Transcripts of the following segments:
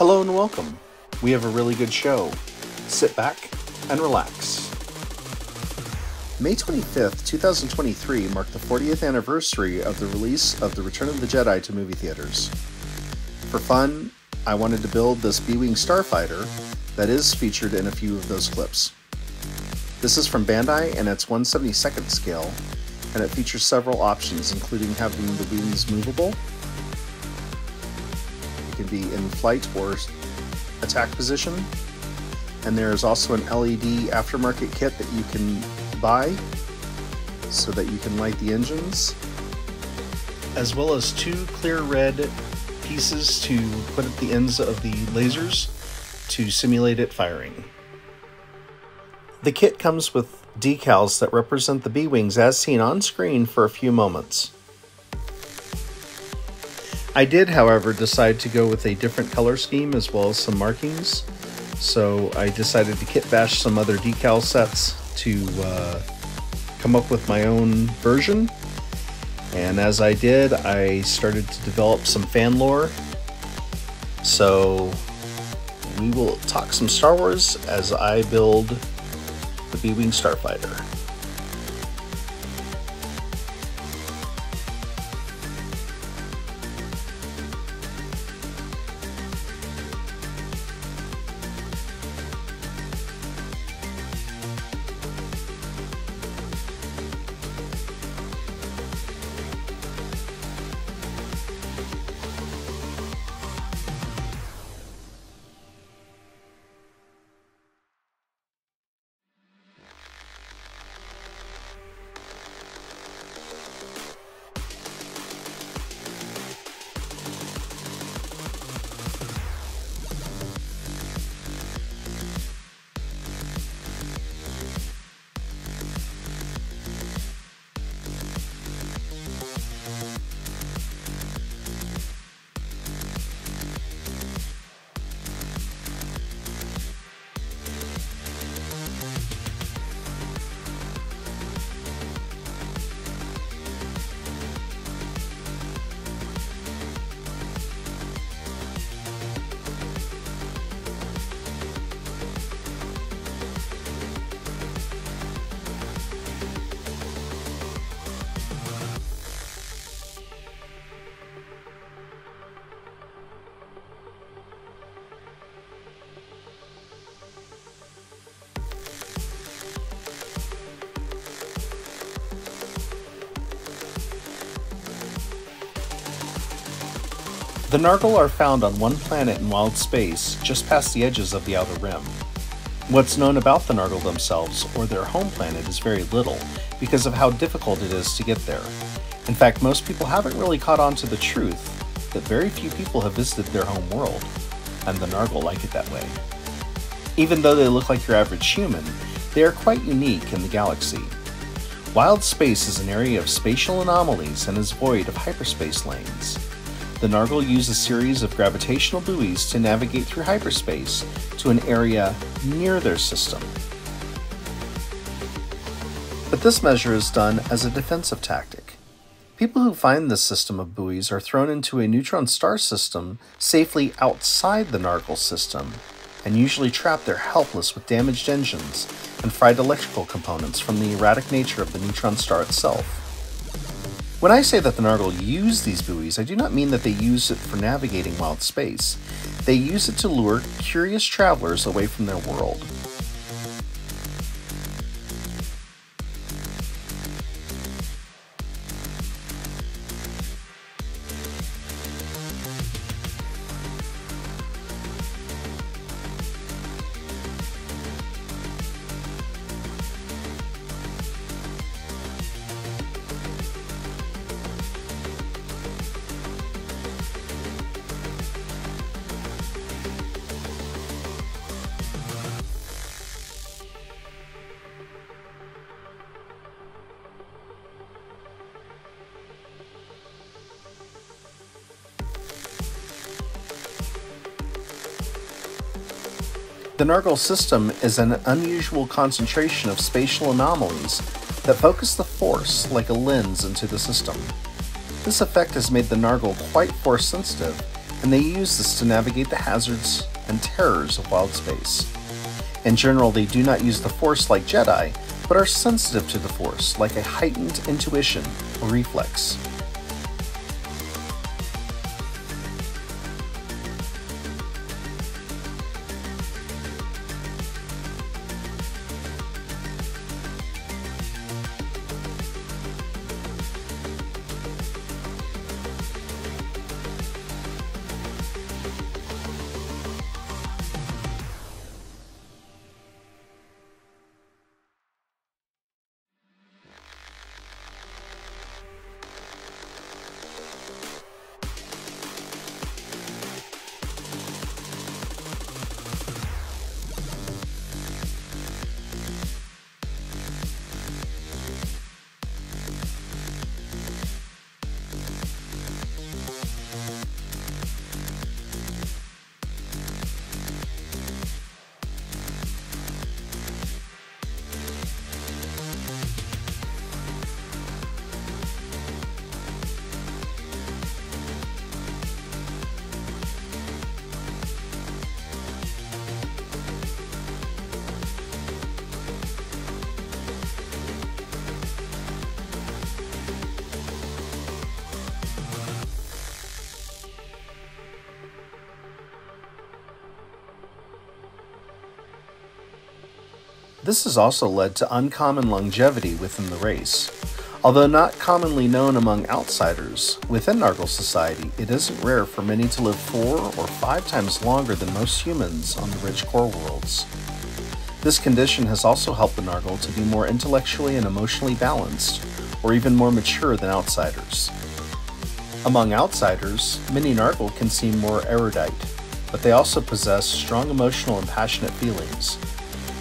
Hello and welcome. We have a really good show. Sit back and relax. May 25th, 2023 marked the 40th anniversary of the release of The Return of the Jedi to movie theaters. For fun, I wanted to build this B-Wing Starfighter that is featured in a few of those clips. This is from Bandai and it's 1/72nd scale, and it features several options including having the wings movable. It can be in flight or attack position, and there's also an LED aftermarket kit that you can buy so that you can light the engines, as well as two clear red pieces to put at the ends of the lasers to simulate it firing. The kit comes with decals that represent the B-Wings as seen on screen for a few moments. I did, however, decide to go with a different color scheme as well as some markings, so I decided to kit bash some other decal sets to come up with my own version. And as I did, I started to develop some fan lore. So we will talk some Star Wars as I build the B-Wing Starfighter. The Nargil are found on one planet in wild space, just past the edges of the Outer Rim. What's known about the Nargil themselves, or their home planet, is very little, because of how difficult it is to get there. In fact, most people haven't really caught on to the truth that very few people have visited their home world, and the Nargil like it that way. Even though they look like your average human, they are quite unique in the galaxy. Wild space is an area of spatial anomalies and is void of hyperspace lanes. The Nargil use a series of gravitational buoys to navigate through hyperspace to an area near their system. But this measure is done as a defensive tactic. People who find this system of buoys are thrown into a neutron star system safely outside the Nargil system, and usually trapped there helpless with damaged engines and fried electrical components from the erratic nature of the neutron star itself. When I say that the Nargil use these buoys, I do not mean that they use it for navigating wild space. They use it to lure curious travelers away from their world. The Nargil system is an unusual concentration of spatial anomalies that focus the force like a lens into the system. This effect has made the Nargil quite force sensitive, and they use this to navigate the hazards and terrors of wild space. In general, they do not use the Force like Jedi, but are sensitive to the Force, like a heightened intuition or reflex. This has also led to uncommon longevity within the race. Although not commonly known among outsiders, within Nargil society, it isn't rare for many to live 4 or 5 times longer than most humans on the rich core worlds. This condition has also helped the Nargil to be more intellectually and emotionally balanced, or even more mature than outsiders. Among outsiders, many Nargil can seem more erudite, but they also possess strong emotional and passionate feelings.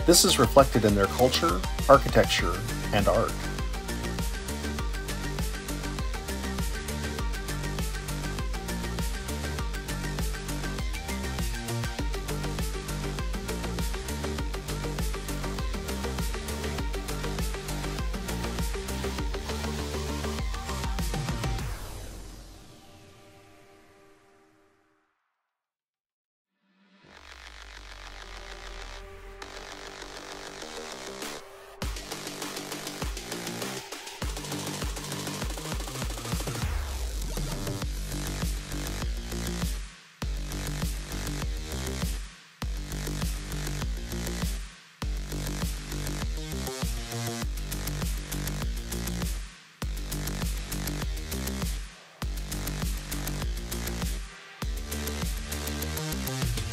This is reflected in their culture, architecture, and art.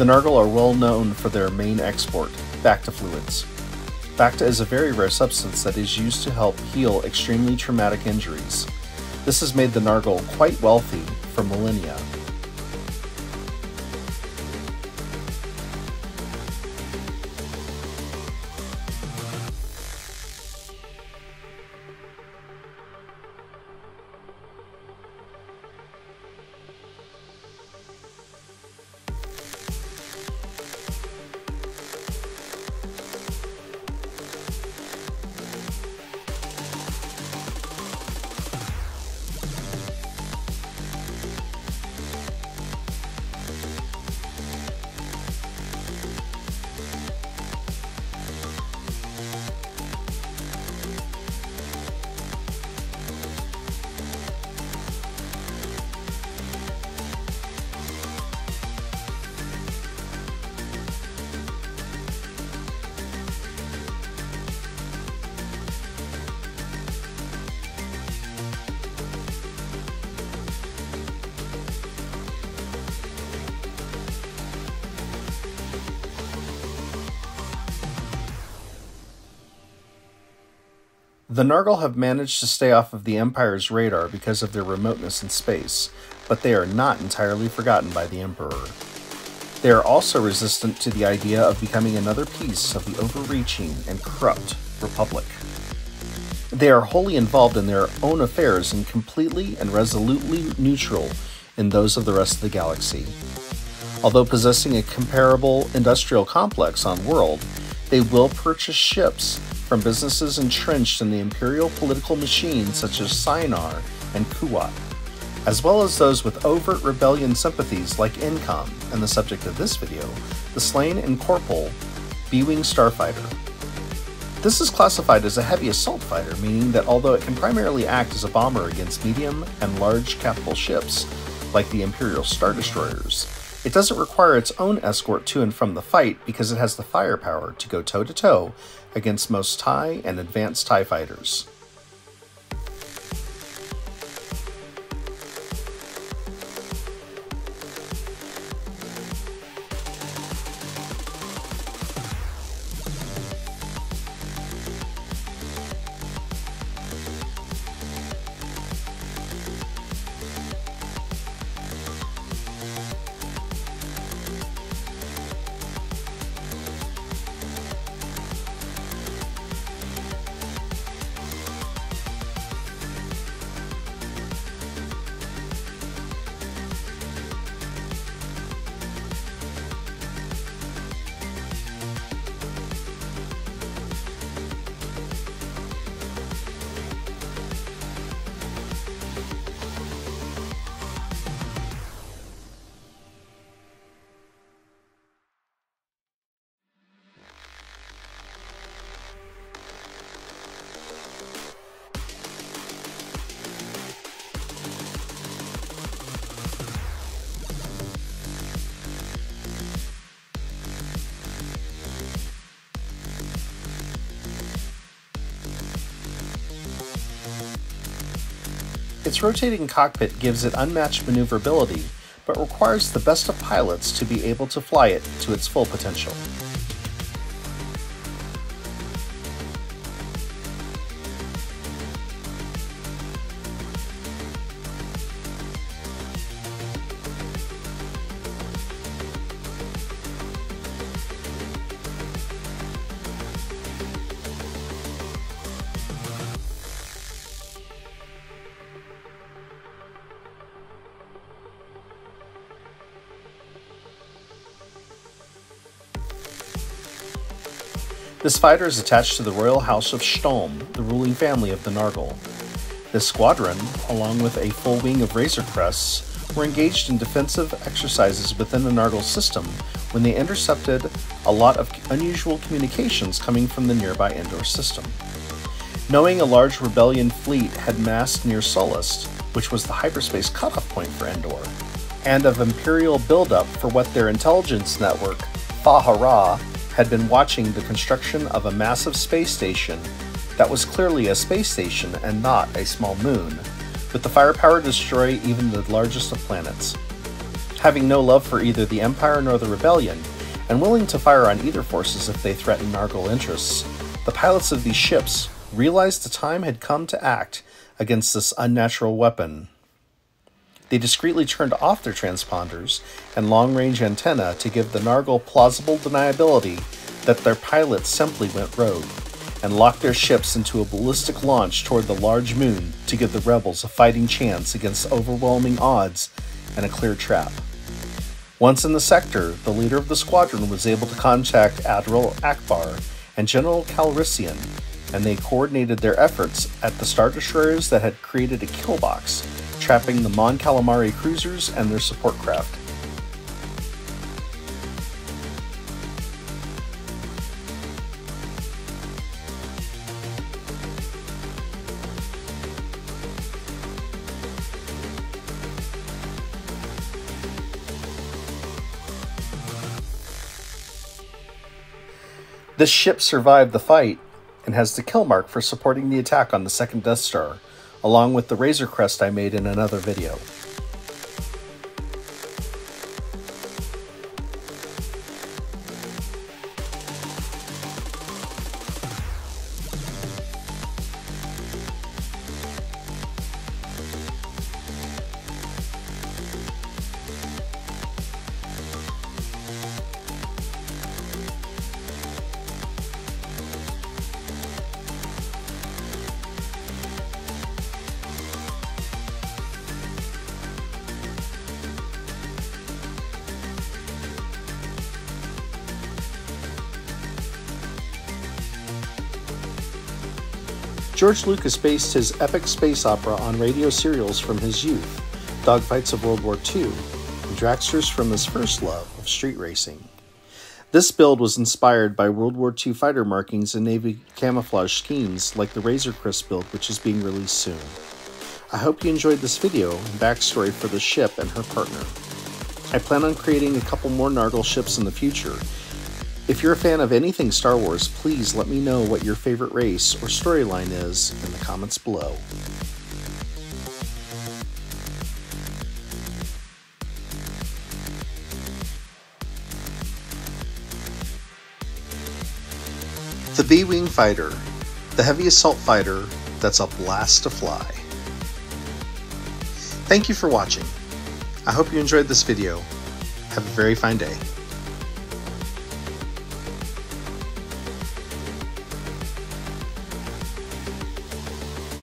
The Nargil are well known for their main export, Bacta fluids. Bacta is a very rare substance that is used to help heal extremely traumatic injuries. This has made the Nargil quite wealthy for millennia. The Nargil have managed to stay off of the Empire's radar because of their remoteness in space, but they are not entirely forgotten by the Emperor. They are also resistant to the idea of becoming another piece of the overreaching and corrupt Republic. They are wholly involved in their own affairs and completely and resolutely neutral in those of the rest of the galaxy. Although possessing a comparable industrial complex on world, they will purchase ships from businesses entrenched in the imperial political machine such as Shinar and Kuat. as well as those with overt rebellion sympathies like Incom, and the subject of this video, the slain and corporal B-Wing Starfighter. This is classified as a heavy assault fighter, meaning that although it can primarily act as a bomber against medium and large capital ships, like the Imperial Star Destroyers, it doesn't require its own escort to and from the fight because it has the firepower to go toe-to-toe against most TIE and advanced TIE fighters. Its rotating cockpit gives it unmatched maneuverability, but requires the best of pilots to be able to fly it to its full potential. This fighter is attached to the Royal House of Shtolm, the ruling family of the Nargil. This squadron, along with a full wing of Razor Crests, were engaged in defensive exercises within the Nargil system when they intercepted a lot of unusual communications coming from the nearby Endor system. Knowing a large rebellion fleet had massed near Sullust, which was the hyperspace cutoff point for Endor, and of Imperial buildup for what their intelligence network, FaHara, had been watching the construction of a massive space station that was clearly a space station and not a small moon, with the firepower to destroy even the largest of planets. Having no love for either the Empire nor the Rebellion, and willing to fire on either forces if they threatened Nargil interests, the pilots of these ships realized the time had come to act against this unnatural weapon. They discreetly turned off their transponders and long-range antenna to give the Nargil plausible deniability that their pilots simply went rogue, and locked their ships into a ballistic launch toward the large moon to give the rebels a fighting chance against overwhelming odds and a clear trap. Once in the sector, the leader of the squadron was able to contact Admiral Akbar and General Calrissian, and they coordinated their efforts at the Star Destroyers that had created a kill box, trapping the Mon Calamari cruisers and their support craft. This ship survived the fight and has the kill mark for supporting the attack on the second Death Star, along with the Razor Crest I made in another video. George Lucas based his epic space opera on radio serials from his youth, dogfights of World War II, and dragsters from his first love of street racing. This build was inspired by World War II fighter markings and Navy camouflage schemes like the Razor Crest build, which is being released soon. I hope you enjoyed this video and backstory for the ship and her partner. I plan on creating a couple more Nargil ships in the future. If you're a fan of anything Star Wars, please let me know what your favorite race or storyline is in the comments below. The B-Wing Fighter, the heavy assault fighter that's a blast to fly. Thank you for watching. I hope you enjoyed this video. Have a very fine day.